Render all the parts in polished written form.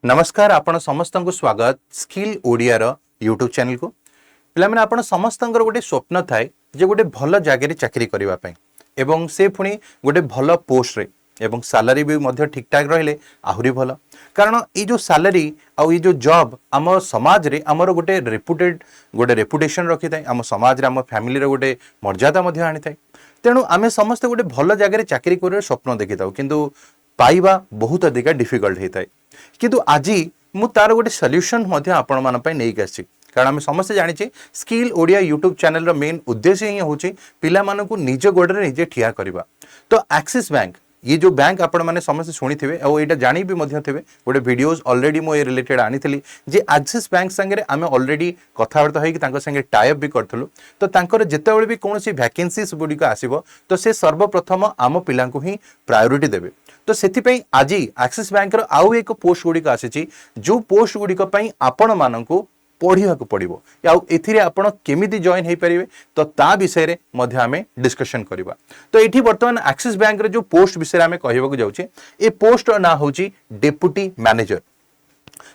नमस्कार आपण समस्त को स्वागत स्किल ओडिया रो यूट्यूब चैनल को पिला माने आपण समस्त गोटे स्वप्न थाए जे गोटे भल जगह चाकरी करबा पई एवं से पुणी गोटे भल पोस्ट रे एवं सैलरी भी मध्य ठीक ठाक रहिले आहुरी भल कारण ये जो सैलरी आउ ये जो जॉब आम समाज रे आमर गोटे रेपुटेशन रखि थाए आम समाज रे आम फैमिली रे गोटे मर्यादा मध्य आनी थाए तेणु आमे समस्त गोटे भल जगह चाकरी कर स्वप्न देखि थाउ किंतु पाइबा बहुत अधिक डिफिकल्ट होता है किंतु आज मु तार गोटे सॉल्यूशन मध्य आपण मान पई नेक आछि कारण आम समस्त जानिछे स्किल ओडिया यूट्यूब चैनल रो मेन उद्देश्य ही होछि पिला मानकु निज गोडरे निजे ठिया करबा। तो एक्सिस बैंक ये जो बैंक आपण माने समस्त शुणी थे और यहाँ जानी भी मध्य थे गोटे वीडियोस ऑलरेडी मो रिलेटेड आनी थी जे एक्सिस बैंक संगे आम ऑलरेडी कथबार्ता होगी संगे टाइप भी करूँ तो तांकर जितेबाला भी कौन वैकेंसीज गुड़िक आसो तो से सर्वप्रथम आम पिला ही प्रायोरिटी देवे। तो से आज एक्सिस बैंक आउ एक पोस्ट गुड़िक आसी जो पोस्ट गुड़िक आपण मानकु पढ़ा पड़ो एथिरे आपण केमिति जॉइन हो पारे तो ता विषय रे मध्य आमे डिस्कशन करबा। तो एठी वर्तमान एक्सिस बैंक रे जो पोस्ट विषय आमे कहबाक जाउछे ए पोस्ट ना होची डेप्यूटी मैनेजर।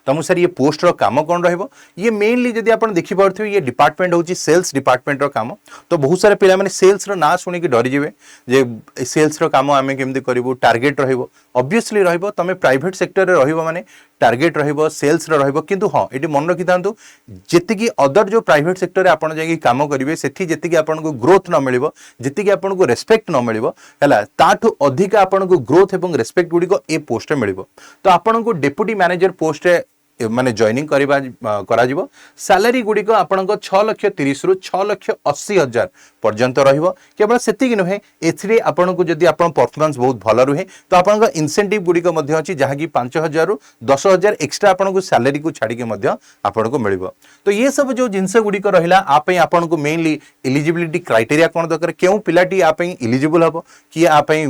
तो मु सर ये पोस्ट रो काम कौन रहिबो ये मेनली जदि आपण देखि पारथिबे ये डिपार्टमेंट होची सेल्स डिपार्टमेंट रो काम। तो बहुत सारे पिला माने सेल्स रो ना सुनी कि डरी जिवे जे सेल्स रो काम आमे केमति करिवो टार्गेट रहिबो ऑब्वियसली रहिबो तमे प्राइवेट सेक्टर रे रहिबो माने टार्गेट रहिबो सेल्स रो रहिबो किंतु हां एटी मन रखि थांतु जेतिकी अदर जो प्राइवेट सेक्टर रे आपण जाई काम करिवे सेठी जेतिकी आपण को ग्रोथ न मिलिबो जेतिकी आपण को रेस्पेक्ट न मिलिबो हला ताठु अधिक आपण को ग्रोथ एवं रेस्पेक्ट गुडी को ए पोस्ट रे मिलिबो। तो आपण को डेप्यूटी मैनेजर पोस्ट रे माने जॉइनिंग करा जिवो सैलरी गुडी को आपण को 6,30,000 रु 6,80,000 पर्यंत रहिबो। केवल सेतिक नहे एथिरे आपण को जदि आपण परफॉर्मेंस बहुत भल रुहे तो आपण को इंसेंटिव गुडी को मध्य अछि जहा कि 5,000 रु 10,000 एक्स्ट्रा आपण को सैलरी को छाडी के मध्य आपण को मिलिबो। तो ये सब जो जिंस गुडी को रहिला आ पई आपण को मेनली एलिजिबिलिटी क्राइटेरिया कोन दरकार केउ पिलाटी आ पई एलिजिबल हबो कि आ पई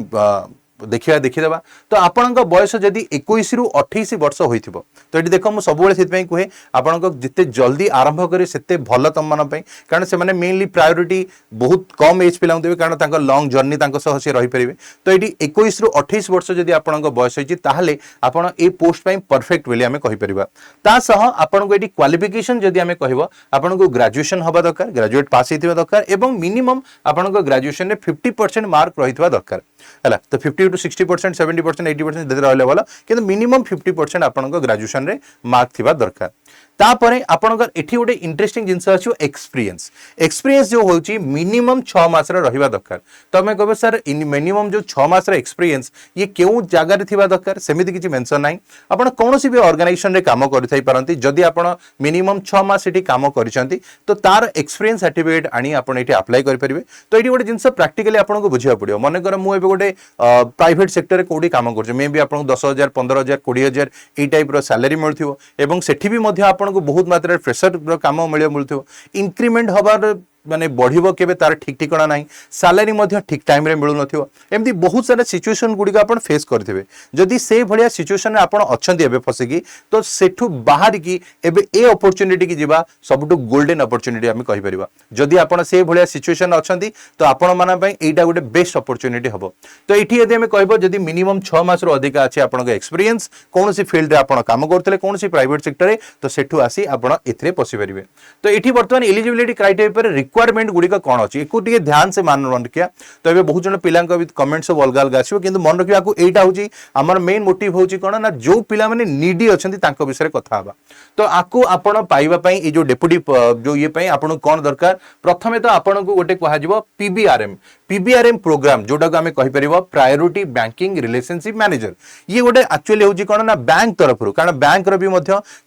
देखिदेबा। तो आपण बयस जदि 21 रु 28 वर्ष होइथिबो तो ये देख मुझे सब कहे आपण जिते जल्दी आरंभ करे सेते भल तुम मान कारण से माने मेनली प्रायोरिटी बहुत कम एज पिला देवे कारण तांको लॉन्ग जर्नी तांको सह से रही परिबे। तो ये 21 रु 28 वर्ष जदि आपण बयस होइछि ताहाले आपण ए पोस्ट पई परफेक्ट बोली आमे कहि परिबा। ता सह आपण को एटी क्वालिफिकेशन जदि आमे कहबो आपण को ग्रेजुएशन हबा दरकार ग्रेजुएट पास हेतिबा दरकार एवं मिनिमम आपण को ग्रेजुएशन रे 50% मार्क रहितबा दरकार हला। तो 50 to 60% 70% 80% देते रहले वाला किंतु मिनिमम 50% आपण को ग्रेजुएशन रे मार्क थिबा दरकार। तापरे आपनकर एठी गोटे इंटरेस्टिंग जिंस अछि एक्सपीरियंस जो होची मिनिमम 6 मास रे रहिबा दरकार। तो मैं कहबे सर मिनिमम जो 6 मास रे एक्सपीरियंस ये केउ जगह रे थिबा दरकार सेमिति किछि मेंशन नाही आपण कोनोसी भी ऑर्गेनाइजेशन रे काम करि थाई परंती जदि आपण मिनिमम 6 मास एठी काम करिसंती तो तार एक्सपीरियंस सर्टिफिकेट आनी आपण एठी अप्लाई करि परिबे। तो एठी गोटे जिंस प्रैक्टिकली आपण को बुझिया पड़ियो मन कर मु एबे गोटे प्राइवेट सेक्टर रे कोडी काम करछ मे बी आपण 10,000 15,000 20,000 ए टाइप रो सैलरी मिलथिबो एवं सेठी भी मध्य आपण को बहुत मात्रा फ्रेशर काम मिलथिबो इंक्रीमेंट हबार माने बढ़िबो केबे तार ठीक ठिकाना नाही सैलरी मध्य ठीक टाइम रे मिलु नथिबो एमती बहुत सारा सिचुएशन गुडी का आपण फेस करथिबे। जदि से भलिया सिचुएशन रे आपण अछंती एबे फसिकी तो सेठु बाहर की एबे ए अपॉर्चुनिटी की जिबा सबटु गोल्डन अपॉर्चुनिटी हम कहि परिबा। जदि आपण से भलिया सिचुएशन अछंती तो आपण माना पई एटा गोटे बेस्ट अपॉर्चुनिटी हबो। तो एठी यदि हम कहबो जदि मिनिमम 6 मास रो अधिक अछि आपण के एक्सपीरियंस कोनोसी फील्ड रे आपण काम करथले कोनोसी प्राइवेट सेक्टर रे तो सेठु आसी आपण एथरे पसि परिबे। तो एठी वर्तमान एलिजिबिलिटी क्राइटेरिया पर रिक्वायरमेंट गुडी कौन अच्छी एक ध्यान से मान रखिया। तो ये बहुत जन पिला कमेंट सब अलग अलग आसो कि मन रखा यहाँ हूँ आमर मेन मोटिव हूँ कौन ना जो पिला माने नीडी अच्छा विषय कथा हवा। तो आपको आपण पाइबा ये जो डेप्यूटी जो ये आपन कौन दरकार प्रथमे तो आपन को गोटे कह पीबीआरएम प्रोग्राम जोटा को आम कहीपर प्रायोरिटी बैंकिंग रिलेशनशिप मैनेजर ये गोटे एक्चुअली हूँ कौन ना बैंक तरफ कारण बैंक भी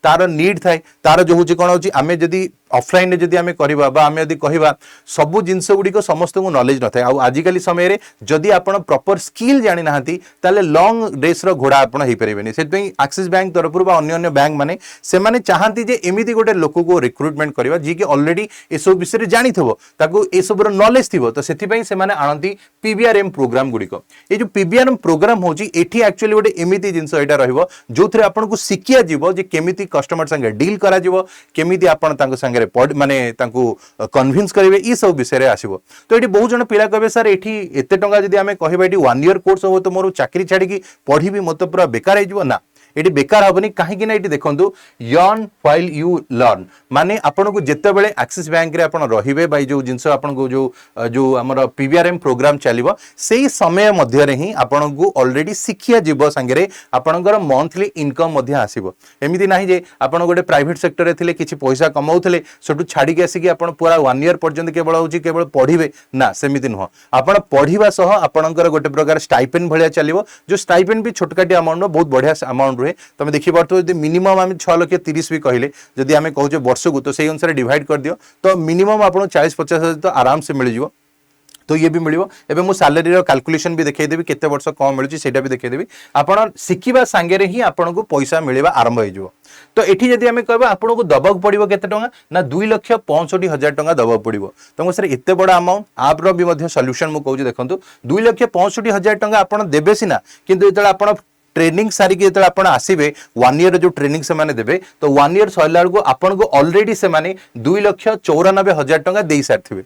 तार नीड थाए तार जो हूँ कौन हो आम जदि ऑफलाइन जदि आम करवा आम जदि कहवा सबू जिनस गुड़िक समस्त को नॉलेज न था आजिकल समय रे जदि आपण प्रॉपर स्किल जानि नाहंती ताले लॉन्ग रेस रो घोड़ा आपण हेई परिबेनी। सेत पई एक्सिस बैंक तरफ बा अन्य बैंक माने से माने चाहंती जे एमिति गोटे लोक को रिक्रुटमेंट करबा जी कि ऑलरेडी ए सब विषय जानि थबो ताको ए सब रो नॉलेज थिबो। तो सेति पई से माने आनंती पीबीआरएम प्रोग्राम गुड़िक ये जो पीबीआरएम प्रोग्राम होची एठी एक्चुअली गोटे एमिति जिंस एटा रहइबो जोथरे आपण को सिकिया जीवो जे केमिति कस्टमर संगे डील करा जीवो केमिति आपण तांको संगे माने तांको कन्विंस करेबे ई सब विषय रे आसीबो। तो एठी बहुत जन पिला कहबे सर एठी एते टंगा जदि आमे कहबा एठी 1 ईयर कोर्स हो तो मोर चाकरी छाडी की पढ़ी भी मत पूरा बेकार हे जीवो ना ये बेकार हेनी कहीं ये देखो यर्न व्हाइल यू लर्न माने आपन को जिते बड़े एक्सिस बैंक रे आपन रहिबे बाई जो जिनस आपन को जो हमर पीवीआरएम प्रोग्राम चलिबो सेही समय मध्य रे ही आपन को ऑलरेडी शिक्षा जीव संगे आपनकर मंथली इनकम मध्य आसीबो एमिति नाही जे आपन गोटे प्राइवेट सेक्टर रे थिले किछि पैसा कमाउथले सेटु छाडी के आसी कि आपन पूरा 1 ईयर पर्यंत केवल होची केवल पढिबे ना सेमिति नुह आपन पढिबा सह आपनकर गोटे प्रकार स्टाइपेंड भलिया चलिबो जो स्टाइपेंड भी छोटकाटी अमाउंट बहुत बढ़िया अमाउंट रहे तुम देखि पारतो यदि मिनिमम आम 6,30,000 भी कहले जदि आम कहूचे वर्ष को तो सही अनुसार डिवाइड कर दियो तो मिनिमम आपन 40-50 हजार तो आराम से मिल जिवो तो ये भी मिलियो एबे मु सैलरी रो कैलकुलेशन भी देखै देबी केते वर्ष कम मिलुची सेटा भी देखै देबी आपण सिकिबा संगे रे ही आपण को पैसा मिलेबा आरंभ हो जिवो तो एठी जदि हमें कहबा आपण को दबक पड़िबो केते टंगा ना 2,65,000 टंका दबक पड़िबो तुम सर एते बडा अमाउंट आप रो भी मध्य सॉल्यूशन मु कहूची देखंतु 2,65,000 टंका आपण देबे सिना किंतु एतला आपण ट्रेनिंग सारी के जब आपण आसीबे 1 ईयर जो ट्रेनिंग से माने देबे तो 1 ईयर सइला को आपण को ऑलरेडी से माने 2,94,000 टंका देई सारथिबे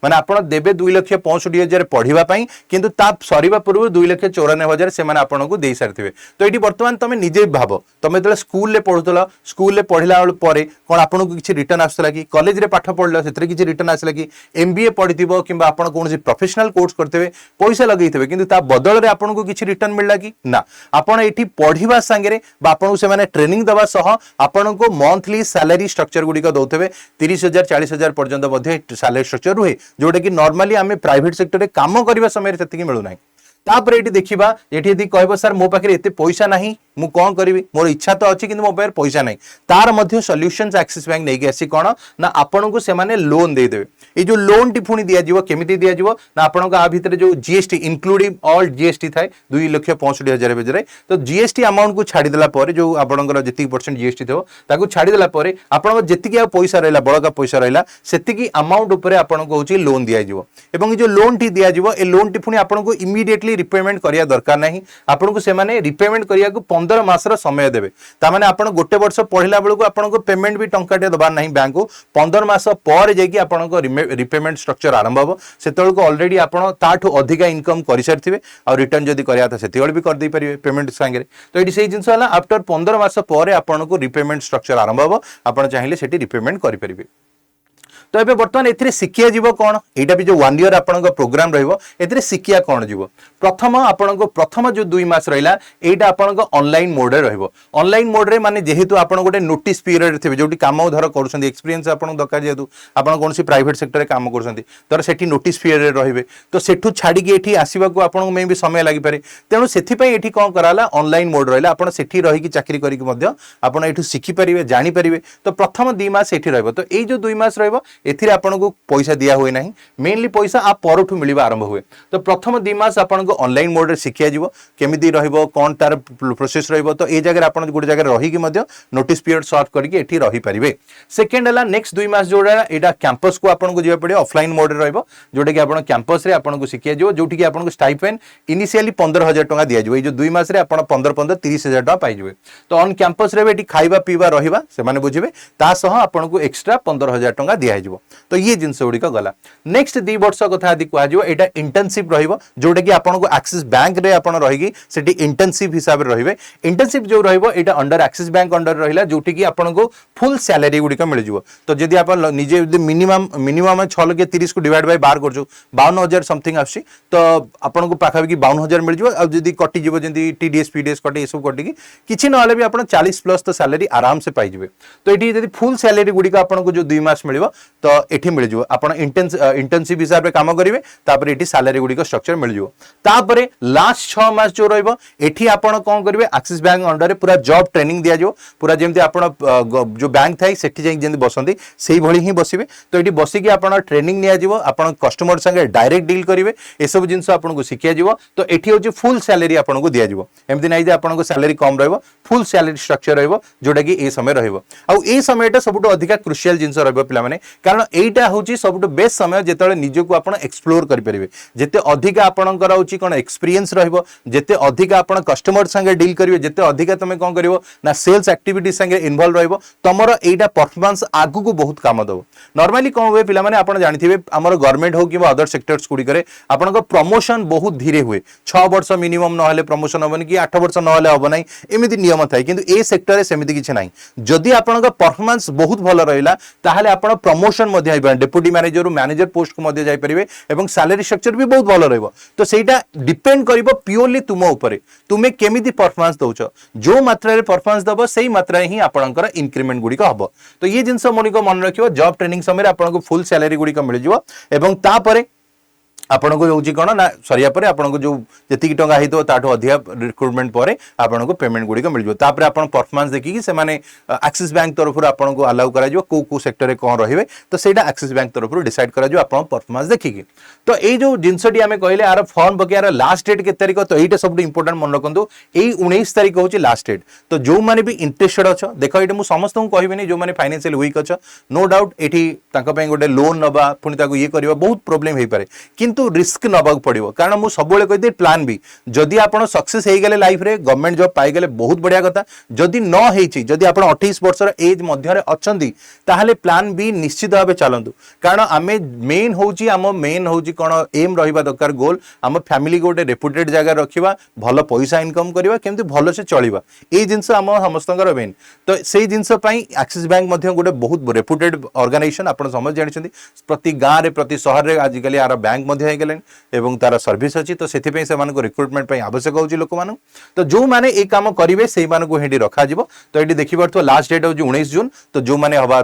माने आपण देबे 2,65,000 पढ़िबा पई किंतु ता सरीबा पूर्व 2,94,000 से माने आपण को देई सारथिबे तो एटी वर्तमान तमे निजे भाबो तमे तले स्कूल ले पढुतला स्कूल ले पढिला परे कोन आपण को किछि रिटर्न आसला कि कॉलेज रे पाठ पढला सेतरे किछि रिटर्न आसला कि एमबीए पढितिबो किबा आपण कोनसी प्रोफेशनल कोर्स करतेबे पैसा लगैथिबे किंतु ता बदल रे आपण को किछि रिटर्न मिलला कि ना आपण एटी पढिबा संगे रे बा आपण से माने ट्रेनिंग दबा सह आपण को मंथली सैलरी स्ट्रक्चर गुडी को दोथबे 30,000 40,000 पर्यंत मध्ये सैलरी स्ट्रक्चर रुहे जोटा कि नॉर्मली आम प्राइवेट सेक्टर रे काम करबा समय से मिलू ना तापर एटी देखिबा एटी यदि कहबो सर मो पाखे एते पैसा नहीं मु कौन करी मोर इच्छा तो अच्छी किंतु मो पाखे पैसा नहीं तार मध्य सॉल्यूशंस एक्सिस बैंक नहीं आसी कोन ना आपन को से माने लोन दे देबे ए जो लोन टी पुनी दिया जीवो केमिति दिया जीवो ना आपन को आ भीतर जो जीएसटी इंक्लूडिंग ऑल जीएसटी थाए 2,65,000 बेजरे तो जीएसटी अमाउंट को छाडी देला परे जो आपन को जति % जीएसटी थो ताकू छाडी देला परे आपन को जति आ पैसा रहला बळका पैसा रहला सेति की अमाउंट ऊपर आपन को होची लोन दिया जीवो एवं जो लोन टी दिया जीवो ए लोन टी पुनी आपन को इमीडिएटली रिपेमेंट करिया दरकार नहीं आपन को से माने रिपेमेंट करिया को 15 मास रो समय देबे ता माने आपन गोटे वर्ष पढिला बेलको आपन को पेमेंट भी टंकाटे दबार नहीं बैंक को 15 मास पर जेकी आपन को रिपेमेंट स्ट्रक्चर आरंभ हो सेतल को ऑलरेडी आपन ताठो अधिका इनकम करि सरथिबे और रिटर्न जदी करिया त सेतिवल भी कर दे परिबे पेमेंट संगे तो एडी सेही जिंस हला आफ्टर 15 मास पर आपन को रिपेमेंट स्ट्रक्चर आरंभ हो आपन चाहिले सेठी रिपेमेंट करि परिबे तो ये बर्तमान ए शिखिया जीव कौन यहाँ भी जो 1 ईयर आप प्रोग्राम रही शिखिया कौन जीव प्रथम आपण प्रथम जो 2 मास रहा यहाँ आप ऑनलाइन मोड रे ऑनलाइन मोड रे माने जेहेतु आप गोटे नोटिस पीरियड थे जो काम धर कर एक्सपीरियंस आप दरकार जेहेतु आप कौन प्राइवेट सेक्टर में काम कर सेठी नोटिस पीरियड रे तो सेठू छाड़ी आसवाक आप भी समय लगी पारे तेणु से कौन कराला ऑनलाइन मोड रहा आप रही चाकरी करके शिखिपारे जानीपारे तो प्रथम 2 मास ये तो ये जो 2 मास रहा एथिरे आपनको पैसा दिया हुए नहीं मेनली पैसा आप परठू मिलवा आरंभ हुए तो प्रथम 2 मास आपनको ऑनलाइन मोड रे शिखिया जीवो केमिति रहइबो कोन तार प्रोसेस रहइबो तो ए जगह आपन गुड जगह रही कि मध्य नोटिस पीरियड सर्व करके एठी रही परिबे सेकंड हला नेक्स्ट 2 मास जोडा एटा कैंपस को आपनको जीवा पड़े ऑफलाइन मोड रे रहइबो जोटा कि आपन कैंपस रे आपनको शिखिया जीवो जोठी कि आपनको स्टाइपेंड इनिशियली 15,000 टका दिया जीवो ए जो 2 मास रे आपन 15 30,000 टका पाइ जीवे तो ऑन कैंपस रे एठी खाइबा पीबा रहिबा से माने बुझिबे ता सह आपनको एक्स्ट्रा 15,000 टका दिया जीवो तो ये जिनस गुड़ी गला नेक्स्ट 2 वर्ष कथा यदि कहजो एटा इंटर्नशिप रहिबो जोटा कि आपन को एक्सिस बैंक रे आपन रहिगी सेठी इंटर्नशिप हिसाब रे रहिबे इंटर्नशिप जो रहिबो एटा अंडर एक्सिस बैंक अंडर रहिला जोटी कि आपन को फुल सैलरी गुडी का मिल जिवो तो जदि आपन निजे मिनिमम 6,30,000 को डिवाइड बाय 12 करजो 52,000 समथिंग आसी तो आपन को पाखा कि 52,000 मिल जिवो आ जदि कटि जिवो जंदी टीडीएस पीडीएस कटि ए सब कटि कि किछि नहले भी आपन 40 प्लस तो सैलरी आराम से पाइ जिवे तो एठी जदि फुल सैलरी गुडी का आपन को जो 2 मास मिलिबो तो एठी मिल जिवो आपन इंटर्नशिप हिसाब रे काम करिवे तापर एठी सैलरी गुडी का स्ट्रक्चर मिल जिवो तापर लास्ट 6 मास जो रहइबो एठी आपन कोन करिवे एक्सिस बैंक अंडर रे पूरा जॉब ट्रेनिंग दिया जो पूरा जेमति आपन जो बैंक थाई सेठी जाई जेमति बसंती सेही भली ही बसिवे तो एठी बसी कि आपन ट्रेनिंग निया जिवो आपन कस्टमर संगे डायरेक्ट डील करिवे ए सब जिंस आपन को सिखिया जिवो तो एठी होची फुल सैलरी आपन को दिया जिवो एमति नै जे आपन को सैलरी कम रहइबो फुल सैलरी स्ट्रक्चर रहइबो जोटा कि ए समय रहइबो आ ए समयटा सबटो अधिका क्रुशियल जिंस रहइबो पिला माने कारण एटा होची सबटु बेस्ट समय जेतले निजको आपण एक्सप्लोर करि परिबे जेते अधिक आपणकर होची कोन एक्सपीरियंस रहइबो जेते अधिक आपण कस्टमर संगे डील करिवे जेते अधिक तमे कोन करिवो ना सेल्स एक्टिविटी संगे इन्वॉल्व रहइबो तमरो एटा परफॉर्मेंस आगु को बहुत काम दबो नॉर्मली कोन होय पिला माने आपण जानिथिबे हमर गवर्नमेंट हो कि अदर सेक्टर्स गुडी करे आपनको प्रमोशन बहुत धीरे हुए 6 वर्ष मिनिमम न हले प्रमोशन होबन कि 8 वर्ष न हले होबो नै एमिति नियम थाय किंतु ए सेक्टर रे सेमिति किछ नै जदि आपनको परफॉर्मेंस बहुत भलो रहिला ताहाले आपण प्रमोशन मध्ये आइबा डेप्यूटी मैनेजर रु मैनेजर पोस्ट को मध्ये जाई परिबे एवं सैलरी स्ट्रक्चर भी बहुत भलो रहइबो तो सेटा डिपेंड करिवो प्योरली तुम ऊपर तुमे केमिति परफॉर्मेंस दउछो जो मात्रा रे परफॉर्मेंस दबो सेही मात्रा रे ही आपणकर इंक्रीमेंट गुडी को हबो तो ये जिंस मोनिको मन रखियो जॉब ट्रेनिंग समय आपनको फुल सैलरी गुडी को मिल जिवो एवं ता परे आपन को होची कोन ना सरिया परे आपन को जो जति की टंगा हितो ताठो अधिया रिक्रूटमेंट परे आपन को पेमेंट गुडी को मिल जो तापर आपन परफॉर्मेंस देखि कि से माने एक्सिस बैंक तरफ आपन को अलाउ करा जो को सेक्टर रे कोन रहिबे तो सेटा एक्सिस बैंक तरफ डिसाइड करा जो आपन परफॉर्मेंस देखि कि तो ए जो जिंसटी हमें कहले आर फॉर्म बकेयार लास्ट डेट के तारिख तो एटा सब इंपोर्टेंट मन रखंतु ए 19 तारिख होची लास्ट डेट तो जो माने भी इंटरेस्टेड अछ देखो एटा मु समस्त को कहबे नै जो माने फाइनेंशियल वीक अछ नो डाउट एठी ताका पे गोटे लोन नबा पुनी ताको ये करबा बहुत प्रॉब्लम हे पारे किंतु रिस्क नबाक पड़ो कारण मुझे सब कहते प्लान भी जदि आप सक्सेस हो गले लाइफ रे गवर्नमेंट जॉब पाइगले बहुत बढ़िया कथा जदि न होती जदि आप 28 वर्षर एज मध्य अच्छी ताहले प्लान भी निश्चित भाव चलतु कारण आम मेन हूँ कौन एम रहा दरकार गोल आम फैमिली गोटे रेपुटेड जगह रखा भल पैसा इनकम करवा केमती भल से चलवा ये जिनस आम समस्त मेन तो से जिनस एक्सिस बैंक गोटे बहुत रेपुटेड ऑर्गेनाइजेशन आप समझ जानते प्रति गाँव में प्रति सहर में आजिकल यार बैंक हो एवं तार सर्विस अच्छी तो से रिक्रुटमेंट आवश्यक होची लोक मान तो जो माने एक काम करेंगे से हेटी रखा तो ये देखिए लास्ट डेट हूँ 19 जून तो जो मैंने हवा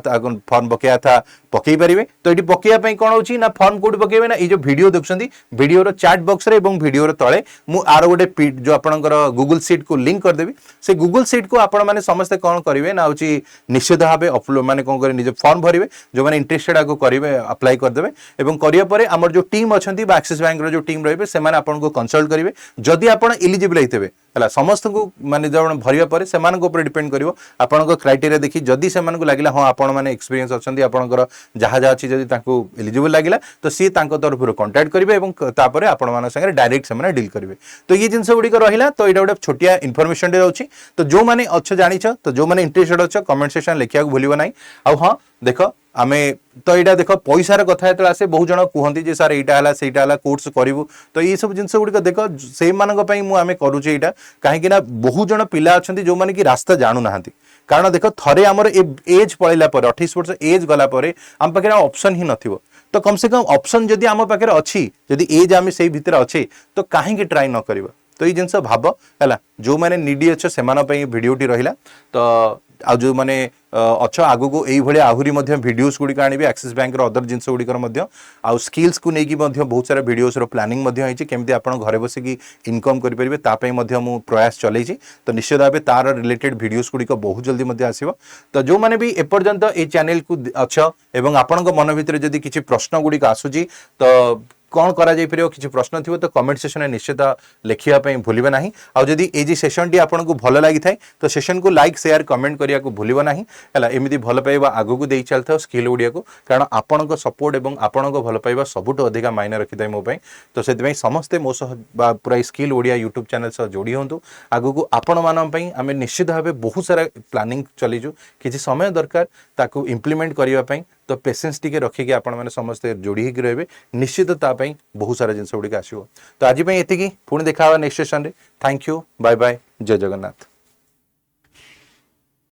फॉर्म पकड़ा था पकई पारे तो ये पकड़ा कौन होची ना फॉर्म कोड पकेबे ना ये जो वीडियो देखुछंती वीडियो रो चैट बॉक्स रे एवं वीडियो रो तळे मु आरो गोटे जो आपनकर गूगल शीट को लिंक कर देबी से गूगल शीट को आपण माने समस्त कौन करेंगे ना होची निश्चित भाव अपलोड माने कौन करे निज फॉर्म भरिवे जो माने इंटरेस्टेड आको करेंगे अप्लाई कर देबे एवं करिया परे हमर जो टीम अछंती बा एक्सिस बैंक रो जो टीम रहिबे से माने आपन को कंसल्ट करेंगे जदि आपण एलिजिबल हेतबे हला समस्त को माने जण भरिया परे से मान को ऊपर डिपेंड करिवो आपन को क्राइटेरिया देखि जदि से मान को लागिला हां आपण माने एक्सपीरियंस अछंती आपनकर जहा जहा अछि जदि ताको एलिजिबल लागिला तो सी तांको तरफ रो कांटेक्ट करिवे एवं तापरे आपण मान संगे डायरेक्ट से माने डील करिवे तो ये जिंस गुडी को रहिला तो एटा गोटे छोटिया इन्फॉर्मेशन दे रहउछि तो जो माने अच्छ जानिछ तो जो माने इंटरेस्टेड अछ कमेंट सेक्शन लिखिया को भूलिबो नाही आ हां देखो आमे तो यहाँ देख पैसार कथा जो आसे बहुत जन कहते जे सर यहाँ है सहीटा है कोर्स करूँ तो ये सब जिन गुड़िक देख से आम करुचे यहाँ कहीं बहुत जन पिला अच्छा जो मैंने कि रास्ता जानू ना कारण देख थरे आमर एज पलैला 28 वर्ष एज गला आम पाखे ऑप्शन ही नथिबो तो कम से कम ऑप्शन जदि आम पाखे अच्छी जदि एज आम से भितर अच्छे तो कहीं ट्राई न करवा तो ये जिनस भाव है जो मैंने निडी अच्छे से भिडियोटी रहा तो आ जो मैंने अच्छा आगु को यही आहरी वीडियोस गुड़िक आने एक्सिस बैंक अदर जिनस गुड़िकर आ स्किल्स को लेकिन बहुत सारा वीडियोस प्लानिंग केमती आप घरे बसिकी इनकम करेंगे मु प्रयास चलई तो निश्चित भाव तार रिलेटेड वीडियोस गुड़िक बहुत जल्दी आसो तो जो मैंने भी एपर्यंत ये चैनल को अच्छा एवं आपण मन भितर जदि किसी प्रश्न गुड़िक आसूची तो कौन करा जाई परियो किछि प्रश्न थिबो तो कमेंट सेक्शन में निश्चित लिखिया पई भूलिबे नाही आ जदि ए जी सेशन टी आपन को भलो लागि थाए तो सेशन को लाइक शेयर कमेंट करिया को भूलिबो नाही हला एमिति भलो पाइबा आगु को देई चलथाओ स्किल ओडिया को कारण आपन को सपोर्ट एवं आपन को भलो पाइबा सबुटो अधिका मायने रखि थाए मो पई तो सेति पई समस्त मो सह पूरा स्किल ओडिया यूट्यूब चैनल सह जोड़ी होंतु आगु को आपन मानन पई आमे निश्चित भाबे बहुत सारा प्लानिंग चलीजु किछि समय दरकार ताकू इंप्लीमेंट करिया पई तो पेशेंस टिके रखिकी आपण माने समस्त जोड़ी ही रहबे निश्चित ता पई बहुत सारा जिनस गुड़िक आसो तो आज एति पुणी देखा नेक्स्ट सेशन रे थैंक यू बाय बाय जय जगन्नाथ।